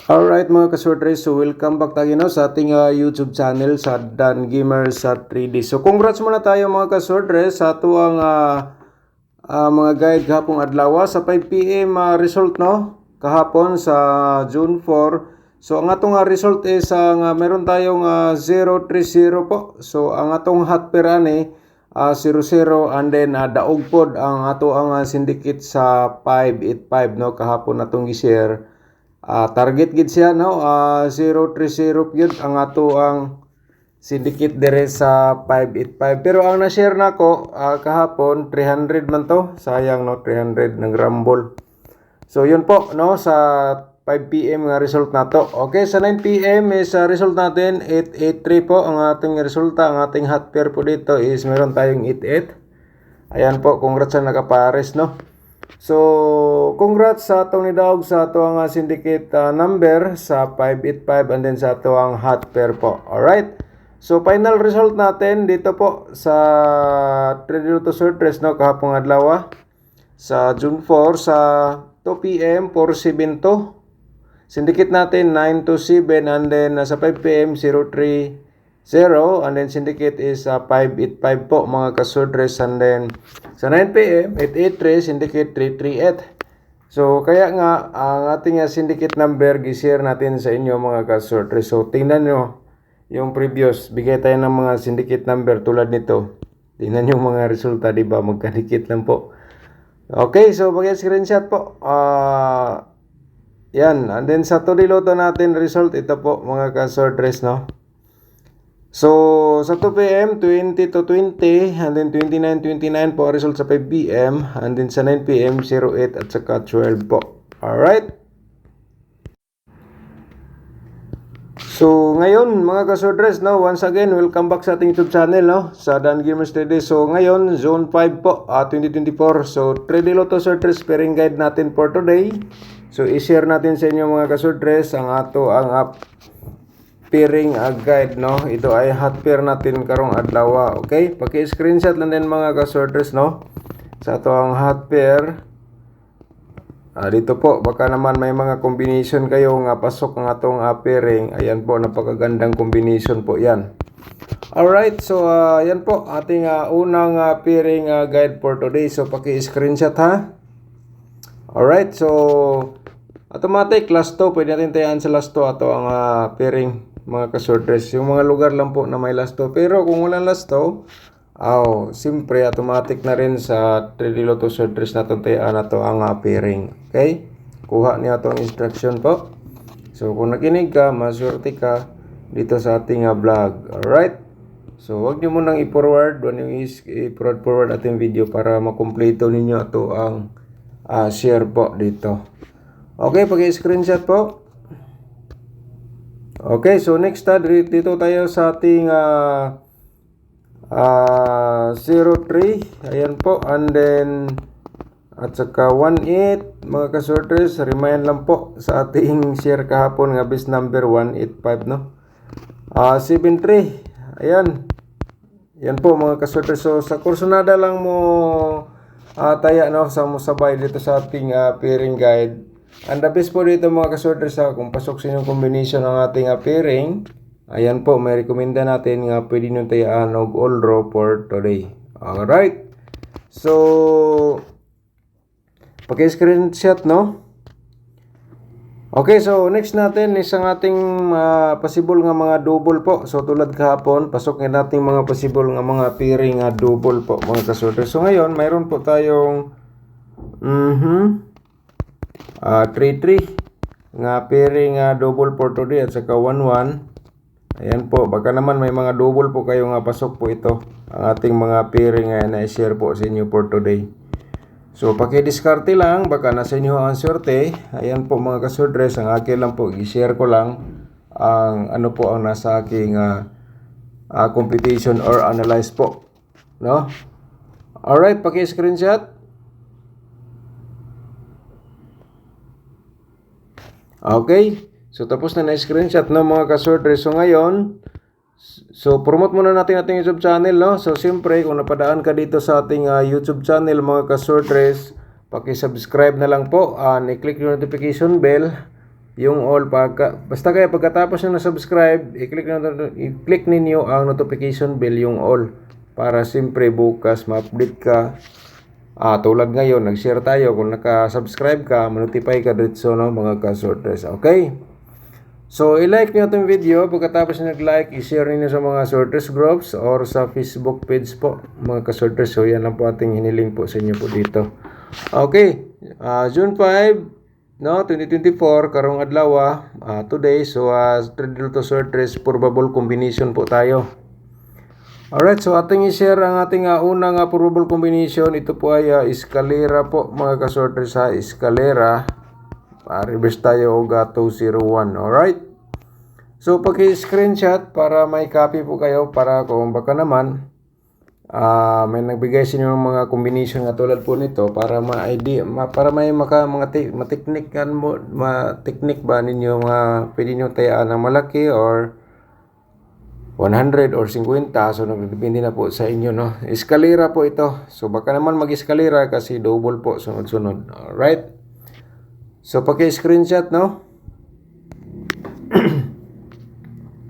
Alright mga kasortres, so welcome back tayo no, sa ating YouTube channel sa Dan Gamer sa 3D. So congrats muna tayo mga kasortres sa tuwang mga guide kahapong adlaw sa 5 PM result no, kahapon sa June 4. So ang atong result is meron tayong 030 po. So ang atong hot pair ani 00 and then daog pod ang ato ang syndicate sa 585 no, kahapon natong gi-share. Target gid siya no, 030 yun ang ato ang syndicate dire sa 585. Pero ang na-share nako kahapon 300 man to. Sayang no, 300 ng rumble. So yun po no, sa 5 PM nga result nato. Okay, sa 9 PM is result natin 883 po ang ating resulta. Ang ating hot pair po dito is meron tayong 88. Ayan po, congrats sa nakapares no. So, congrats sa atong nidaog sa atong syndicate number sa 585 and then sa atong hot pair po. Alright? So, final result natin dito po sa Trader to Sortress no, kahapong adlaw sa June 4 sa 2 PM 472. Syndicate natin 927 and then sa 5 PM 030 and then syndicate is 585 po mga kasortres, and then sa 9 PM 883 syndicate 338. So kaya nga ang ating syndicate number gi-share natin sa inyo mga kasortres. So tingnan nyo yung previous, bigay tayo ng mga syndicate number tulad nito. Tingnan yung mga resulta, di ba? Magkadikit lang po. Okay, so mag-screenshot po. Yan, and then sa Todiloto natin result, ito po mga kasortres no. So, sa 2 PM, 20 to 20, and then 29 po result sa 5 PM, and then sa 9 PM, 08 at saka 12 po. Alright? So, ngayon, mga kasordres, no, once again, welcome back sa ating YouTube channel, no, sa Dan Gamers 3D. So, ngayon, Zone 5 po, 2024. So, 3D Lotto Sortress pairing guide natin for today. So, i-share natin sa inyo mga kasordres ang ato ang pairing guide no. Ito ay hot pair natin karong adlaw. Okay, paki-screenshot lang din mga kasorters no sa ato ang hot pair. Dito po baka naman may mga combination kayo nga pasok ng atong pairing. Ayan po, napakagandang combination po yan. Alright, so yan po ating unang pairing guide for today. So paki-screenshot ha. Alright, so automatic last 2, pwede natin tayaan sa last 2 ato ang pairing mga kasortres. Yung mga lugar lang po na may last 2. Pero kung walang last 2, siyempre automatic na rin sa 3D Lotto Sortress na tayaan na to ang pairing. Okay? Kuha niya itong instruction po. So kung nakinig ka, maswerte ka dito sa ating vlog. Alright? So wag nyo munang i-forward. Huwag nyo i-forward ating video para makumpleto ninyo ito ang share po dito. Okay, pag-screenshot po. Okay, so next dito tayo sa ating 03. Ayan po, and then at saka 18 mga kasorters. Remind lang po sa ating share kahapon nga base number 185 no. 73. Ayan. Yan po mga kasorters. So sa kursunada lang mo taya no, sa musabay dito sa ating pairing guide. And the best po dito mga kasorters kung pasok sa inyong combination ng ating pairing, ayan po, may rekomenda natin nga pwede nyo tayaan og all draw for today. Alright. So, paki-screenshot no. Okay, so next natin is ang ating possible nga mga double po. So tulad kahapon, pasok nga natin mga possible nga mga pairing double po mga kasorters. So ngayon, mayroon po tayong 3-3 nga pairing double for today at saka 1-1. Ayan po, baka naman may mga double po kayo nga pasok po ito. Ang ating mga pairing na i-share po sa inyo for today. So paki-diskarte lang, baka nasa inyo ang swerte. Ayan po mga kasortres, ang akin lang po, i-share ko lang ang ano po ang nasa aking competition or analyze po. No? Alright, paki-screenshot. Okay, so tapos na na-screenshot no mga kasortres. So ngayon, so promote muna natin ating YouTube channel no. So siyempre kung napadaan ka dito sa ating YouTube channel mga kasortres, paki-subscribe na lang po, i-click yung notification bell yung all basta kaya pagkatapos nyo na subscribe, i-click ninyo ang notification bell, yung all, para siyempre bukas ma-update ka. Tulad ngayon, nag-share tayo, kung naka-subscribe ka, ma-notify ka dito, no, mga ka-sorters. Okay? So, i-like nyo itong video. Pagkatapos nag-like, i-share niyo sa mga sorters groups or sa Facebook page po, mga ka-sorters. So, yan lang po ating hiniling po sa inyo po dito. Okay. June 5, no, 2024, karong adlaw, today. So, Triddle to sorters, probable combination po tayo. Alright, so ating i-share ang ating unang probable combination. Ito po ay escalera po, mga ka-sorters, ha. Escalera. Reverse tayo, Oga 201. Alright. So, paki-screenshot para may copy po kayo, para kung baka naman may nagbigay sa inyo ng mga combination nga tulad po nito, para para may mateknikan mo, ma-technique ba ninyo, pwede nyo tayaan ng malaki or 100 or 50. So, nagdepende na po sa inyo, no. Escalera po ito. So, baka naman mag-escalera kasi double po sunod-sunod. Alright. So, paki-screenshot, no.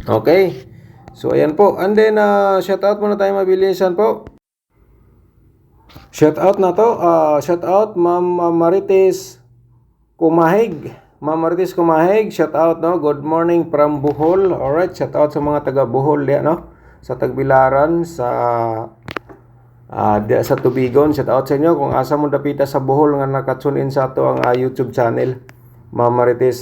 Okay. So, ayan po. And then, shoutout muna tayo mabilisan po. Shoutout na to. Shoutout, Ma'am Marites Kumahig. Ma'am Marites Kumahig, shoutout, no. Good morning from Bohol. Alright, shoutout sa mga taga Bohol, no. Sa Tagbilaran, sa Tubigon. Shoutout sa inyo. Kung asa mo dapita sa Bohol nga nakatune in sa ato ang YouTube channel. Ma'am Marites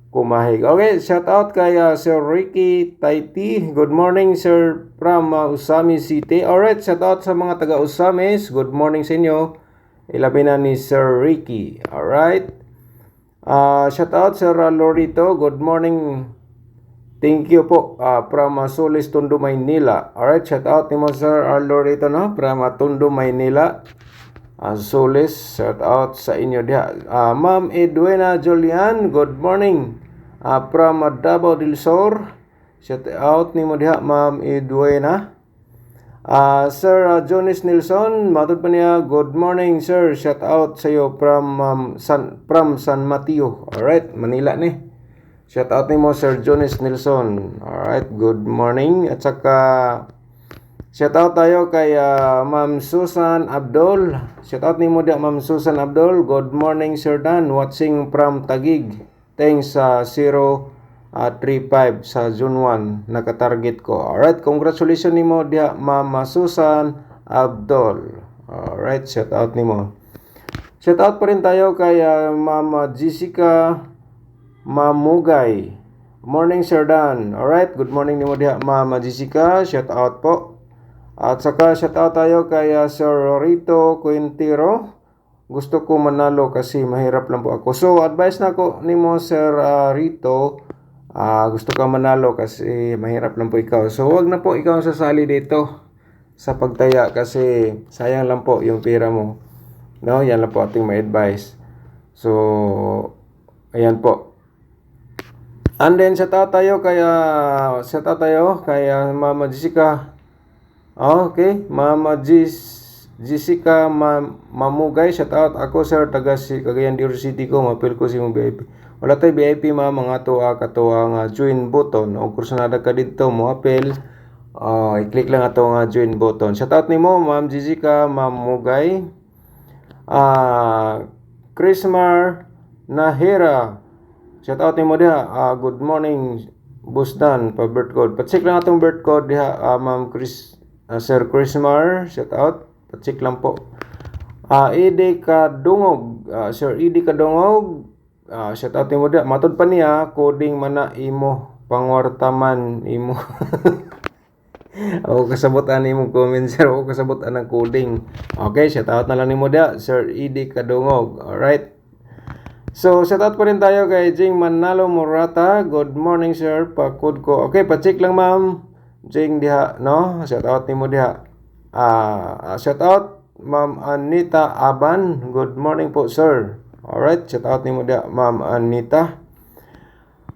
Kumahig. Okay, shout out kay Sir Ricky Taiti. Good morning, sir, from Usami City. Alright, shout out sa mga taga Usamis. Good morning sa inyo. Ilabi na ni Sir Ricky. Alright. Shout out Sir Lorito. Good morning. Thank you po. From Solis, Tondo, Maynila. Alright, shout out ni mo Sir Lorito, no? From Tondo, Maynila. Solis, shout out sa inyo diha. Ma'am Edwina Julian, good morning. From Davao del Sur, shout out ni mo diha, Ma'am Edwina. Sir Jonas Nilsson, matod pa niya, good morning sir, shout out sa iyo from San Mateo. Alright, Manila ni. Shout out ni mo Sir Jonas Nilsson. Alright, good morning. At saka shout out tayo kay Ma'am Susan Abdul. Shout out ni mo diha, Ma'am Susan Abdul. Good morning Sir Dan, watching from Taguig. Thanks sa 035 sa June 1 nakatarget ko. Alright, congratulations ni mo diha, Ma'am Susan Abdul. Alright, shout out ni mo. Shout out pa rin tayo kay Ma'am Jessica Mamugay. Morning Sir Dan. Alright, good morning ni mo diha, Ma'am Jessica. Shout out po. At saka shout out tayo kay Sir Rito Quintero. Gusto ko manalo kasi mahirap lang po ako. So, advice na ko ni mo Sir Rito, gusto ka manalo kasi mahirap lang po ikaw. So, wag na po ikaw sasali dito sa pagtaya kasi sayang lang po yung pera mo. No, yan lang po ating ma-advise. So, ayan po. And then, shout out tayo kay Mama Jessica. Okay, Mama Jessica Mamugay, shout out. Ako sir, taga si Cagayan de Oro City ko, mapil ko si mong VIP. Wala tayo VIP mga katuwa nga join button. O kung nada ka dito mo apel, i-click lang ato nga join button. Shout out nimo Ma'am Jessica Mamugay. Chrismar Nahira, shout out nimo diha. Good morning Busdan, pa birth code. Patsik lang atong birth code diha, Ma'am Sir Chrismar, shout out. Patsik lang po. Ede Kadungog, Sir Ede Kadungog, shout out mo diha. Matod pa niya, coding mana imo pangwartaman imo. Ako kasabutan nimo comment sir, ako kasabutan ng coding. Okay, shout out na lang nimo diha, Sir Ede Kadungog. Alright. So, shout out pa rin tayo kay Jing Manalo Morata. Good morning sir, pa-code ko. Okay, pacheck lang ma'am. Jing diha, no? Shout out nimo diha. Shout out Ma'am Anita Aban. Good morning po sir. Alright, shout out nimo diha, Ma'am Anita.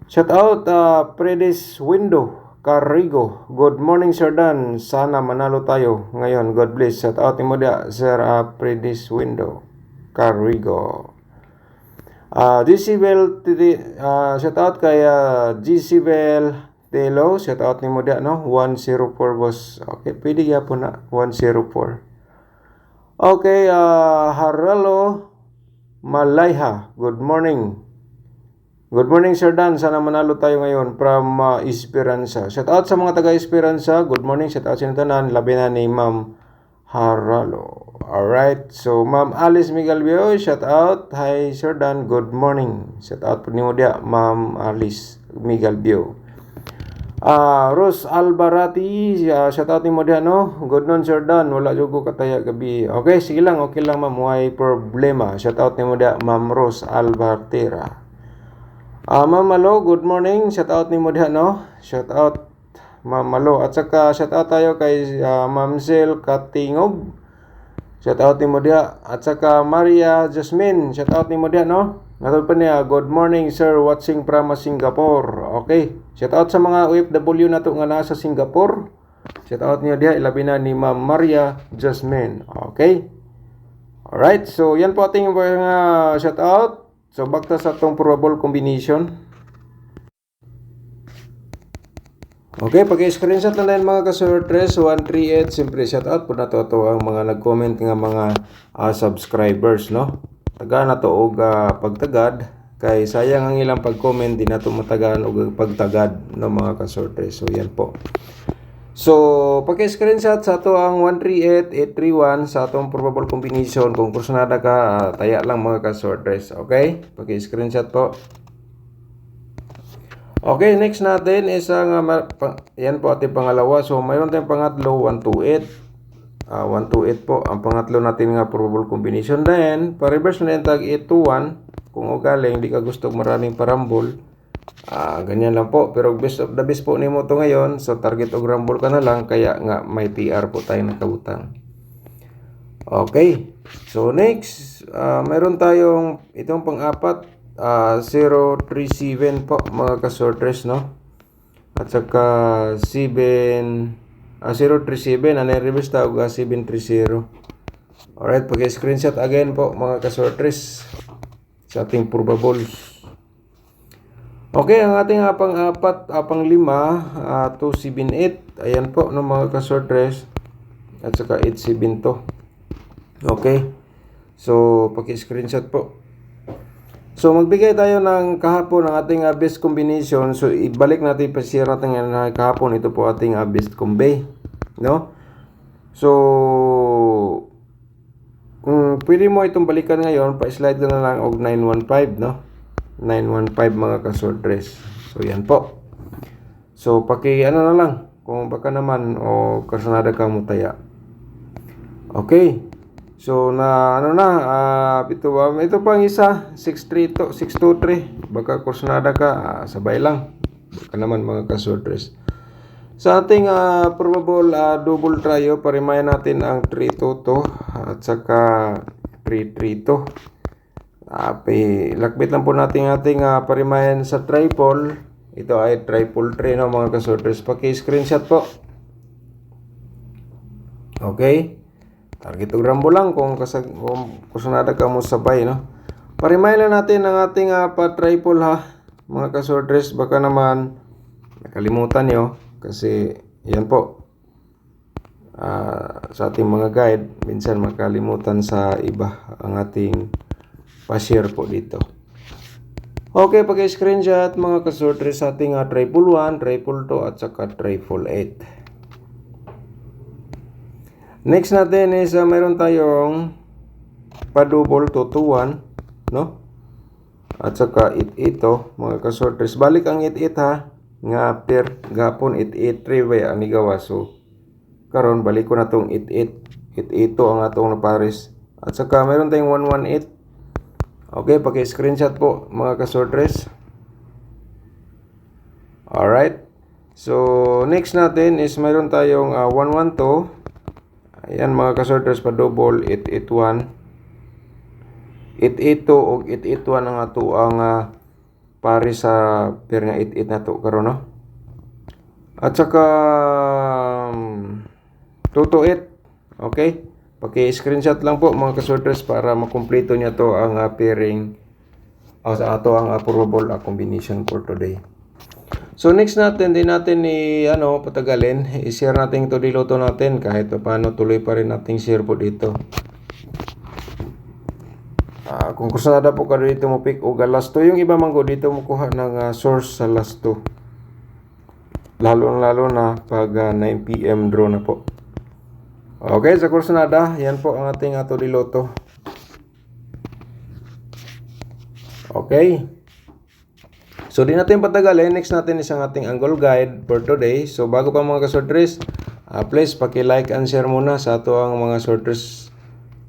Shout out Predis Window Carrigo. Good morning Sir Dan. Sana manalo tayo ngayon. God bless. Shout out nimo diha, Sir Predis Window Carrigo. GC shout out kay GC Bell Telo, shout out ni mo dia no 104 boss. Okay, pwede gyapon na 104. Okay, Haralo Malayha, good morning. Good morning Sir Dan, sana manalo tayo ngayon from Esperanza. Shout out sa mga taga Esperanza. Good morning, shout out sa tanan, labi na ni Ma'am Haralo. Alright, so Ma'am Alice Migalbio, shout out. Hi Sir Dan, good morning. Shout out po ni mo dia, Ma'am Alice Migalbio. Rose Albarati, shout out ni mo dia no. Good noon Sir Dan, wala jud ko kataya gabi. Okay, sige lang, okay lang ma'am, may problema. Shout out ni mo dia, Ma'am Rose Albartera. Ma'am Malo, good morning. Shout out ni mo dia no. Shout out Ma'am Malo. At saka shout out tayo kay Ma'am Zel Katingog. Shout out ni mo dia. At saka Maria Jasmine, shout out ni mo dia no. Natod pa niya, good morning sir, watching from Singapore. Okay. Shout out sa mga OFW nato nga nasa Singapore. Shout out niyo dia, ilabi na ni Ma'am Maria Jasmine. Okay. Alright, so yan po ating mga shout out. So back ta sa atong probable combination. Okay, pag-screenshot na lang mga ka-sortress 138, siyempre shout out po na to ang mga nag-comment nga mga subscribers no. Taga na to og pagtagad kay sayang ang ilang pag-comment di na to matagaan og pagtagad no mga ka-sortress. So yan po. So pag-screenshot sa to ang 138831 sa atong probable combination kung kursunada ka taya lang mga ka-sortress. Okay? Pag-screenshot po. Okay, next natin is ang yan po ating pangalawa. So mayroon tayong pangatlo 128. 128 po ang pangatlo natin nga probable combination. Then pa-reverse na yung tag 821 kung ugaling hindi ka gusto maraming parambol. Ganyan lang po, pero best of the best po nimo to ngayon. So target og rumble ka na lang kaya nga may PR po tayo nakabutang. Okay. So next, mayroon tayong itong pang-apat 037 po mga ka-sortress no. At saka 037 ano reverse tawag 730. Alright, pag-screenshot again po mga ka-sortress sa ating probables. Okay, ang ating pang-apat, pang-lima 278. Ayan po no mga ka-sortress. At saka 872. Okay. So pag-screenshot po. So magbigay tayo ng kahapon ng ating best combination. So ibalik natin pa-share natin ng kahapon, ito po ating best combi, no? So kung pwede mo itong balikan ngayon, pa-slide na lang og 915, no? 915 mga ka-sortress. So yan po. So ano na lang kung baka naman o kasanada ka mo taya. Okay. So ito pang isa 623 baka kursunada ka sabay lang baka naman mga ka-sortress. Sa ating probable double trio, parimayan natin ang 322 at saka 332. Lakbit lang po natin ating parimayan sa triple. Ito ay triple 3 no mga ka-sortress. Paki-screenshot po. Okay. Target og rambo lang kung kusunada ka mo sabay no. Parimay lang natin ang ating pa-triple ha mga ka-sortress, baka naman nakalimutan nyo kasi yan po sa ating mga guide minsan makalimutan sa iba ang ating pa-share po dito. Okay, pag-screenshot mga ka-sortress sa ating triple 1, triple 2 at saka triple 8. Next natin is mayroon tayong pa-double 221, no? At saka 88 mga ka-sortress. Balik ang 88 ha. Nga per gapon 883 way ang igawa. So karon balik ko na tong 88. 88 ang atong napares. At saka mayroon tayong 118. Okay, paki-screenshot po mga ka-sortress. Alright. So next natin is mayroon tayong 112. Ayan mga ka-sortress, pa double 881. 882 o 881 ang ato ang pare sa pair nga 88 na to karon no. At saka 228. Okay? Paki-screenshot lang po mga ka-sortress para makumpleto niya to ang pairing sa ato ang probable combination for today. So next natin, din natin patagalin, i-share natin ito diluto natin kahit paano tuloy pa rin nating share po dito. Kung kusada po ka dito mo pick o last 2, yung iba manggo dito mo kuha ng source sa last 2. Lalo na pag 9 PM draw na po. Okay, sa kursunada, yan po ang ating ato diluto. Okay. So, di natin patagalin. Next natin isang ating angle guide for today. So, bago pa mga kasortres, please paki-like and share muna sa ato ang mga sorters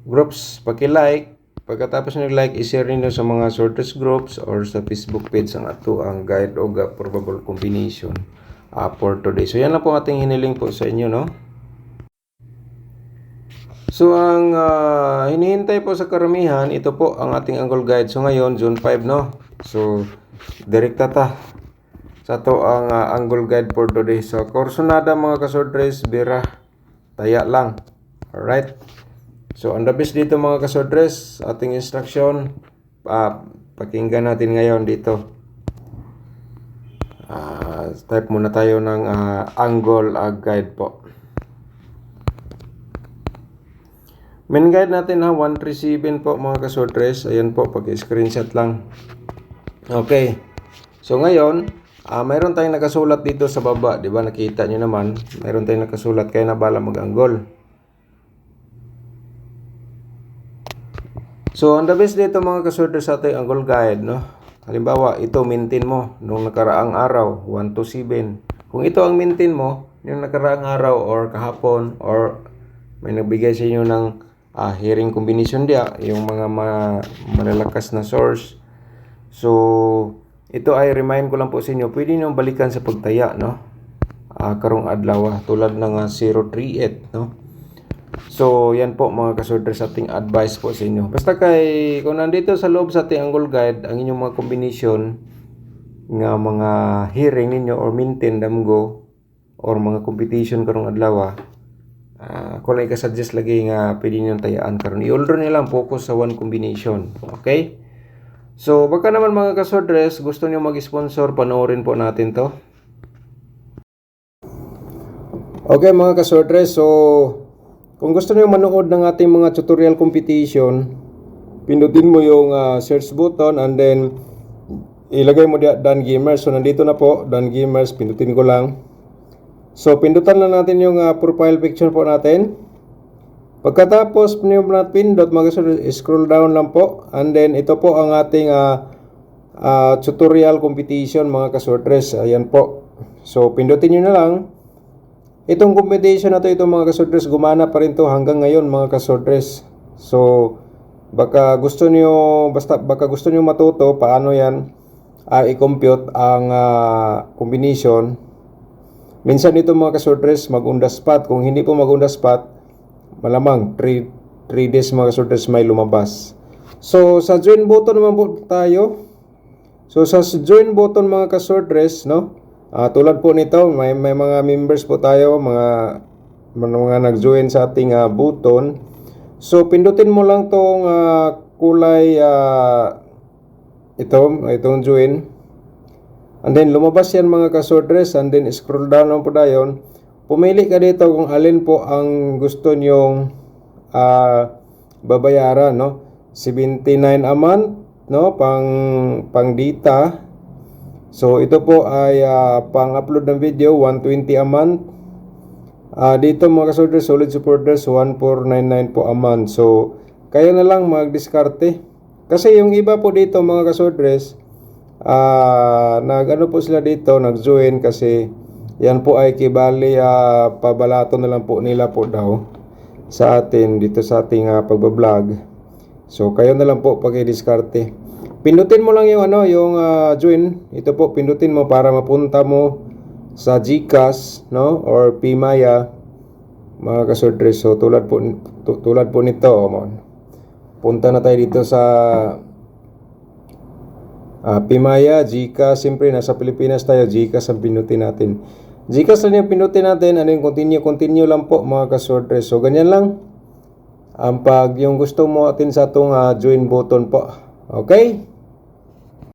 groups. Paki-like. Pagkatapos nyo like, i-share niyo sa mga sorters groups or sa Facebook page ang ato ang guide o probable combination for today. So, yan lang po ating hiniling po sa inyo, no? So, ang hinihintay po sa karamihan, ito po ang ating angle guide. So, ngayon, June 5, no? So, direkta ta sa to ang angle guide for today. So, kursunada mga kasortres, bira, taya lang. Alright? So, ang the best dito mga kasortres, ating instruction, pakinggan natin ngayon dito. Type muna tayo ng angle guide po. Main guide natin 137 po mga kasortres. Ayan po, pag-screenshot lang. Okay. So ngayon, mayroon tayong nakasulat dito sa baba, 'di ba? Nakita niyo naman, mayroon tayong nakasulat kaya na bala mag-angle. So, ang the best dito mga kasortres sa ating angle guide, no? Halimbawa, ito maintain mo nung nakaraang araw, 127. Kung ito ang maintain mo nung nakaraang araw or kahapon or may nagbigay sa inyo ng hearing combination dia, yung mga malalakas na source. So, ito ay remind ko lang po sa inyo, pwede nyo balikan sa pagtaya, no? Karong adlaw, tulad ng 038, no? So, yan po mga kasortres sa ating advice po sa inyo. Basta kung nandito sa loob sa ating angle guide, ang inyong mga combination nga mga hearing ninyo or maintain damgo or mga competition karong adlaw, kung lang ikasuggest lagi nga pwede nyo tayaan karon. I-order nyo lang, focus sa one combination. Okay? So, baka naman mga kasortres, gusto nyo mag-sponsor, panoorin po natin to. Okay mga kasortres, so kung gusto nyo manood ng ating mga tutorial competition, pindutin mo yung search button and then ilagay mo diyan Dan Gamers. So, nandito na po, Dan Gamers, pindutin ko lang. So, pindutan lang natin yung profile picture po natin. Pagkatapos nyo pindot, scroll down lang po. And then, ito po ang ating tutorial competition mga kasortres. Ayan po. So, pindutin nyo na lang. Itong competition na to, itong mga kasortres, gumana pa rin to hanggang ngayon mga kasortres. So, baka gusto nyo matuto paano yan i-compute ang combination. Minsan ito mga kasortres mag-on the spot. Kung hindi po mag-on the spot, malamang 3 days mga kasortres may lumabas. So sa join button naman po tayo. So sa join button mga kasortres, no? Tulad po nito, may mga members po tayo, mga nag-join sa ating button. So pindutin mo lang tong kulay itong join. And then lumabas yan mga kasortres, and then scroll down lang po tayo. Pumili ka dito kung alin po ang gusto nyong babayaran, no? 79 a month, no? Pang data. So ito po ay pang-upload ng video, 120 a month. Dito mga kasortres, solid supporters, 1499 po a month. So kaya na lang mag-diskarte. Kasi yung iba po dito mga kasortres, nag-ano po sila dito, nag-join kasi yan po ay kibali pabalato na lang po nila po daw sa atin dito sa ating pagbablog. So kayo na lang po pag-diskarte. Pindutin mo lang yung yung join. Ito po pindutin mo para mapunta mo sa GCash, no, or Pimaya mga kasortres. So tulad po nito, punta na tayo dito sa Pimaya, GCash. Siyempre nasa Pilipinas tayo, GCash ang pindutin natin. GCash lang yung pindutin natin. Ano yung continue lang po mga kasortres. So ganyan lang ang pag yung gusto mo atin sa itong join button po. Okay?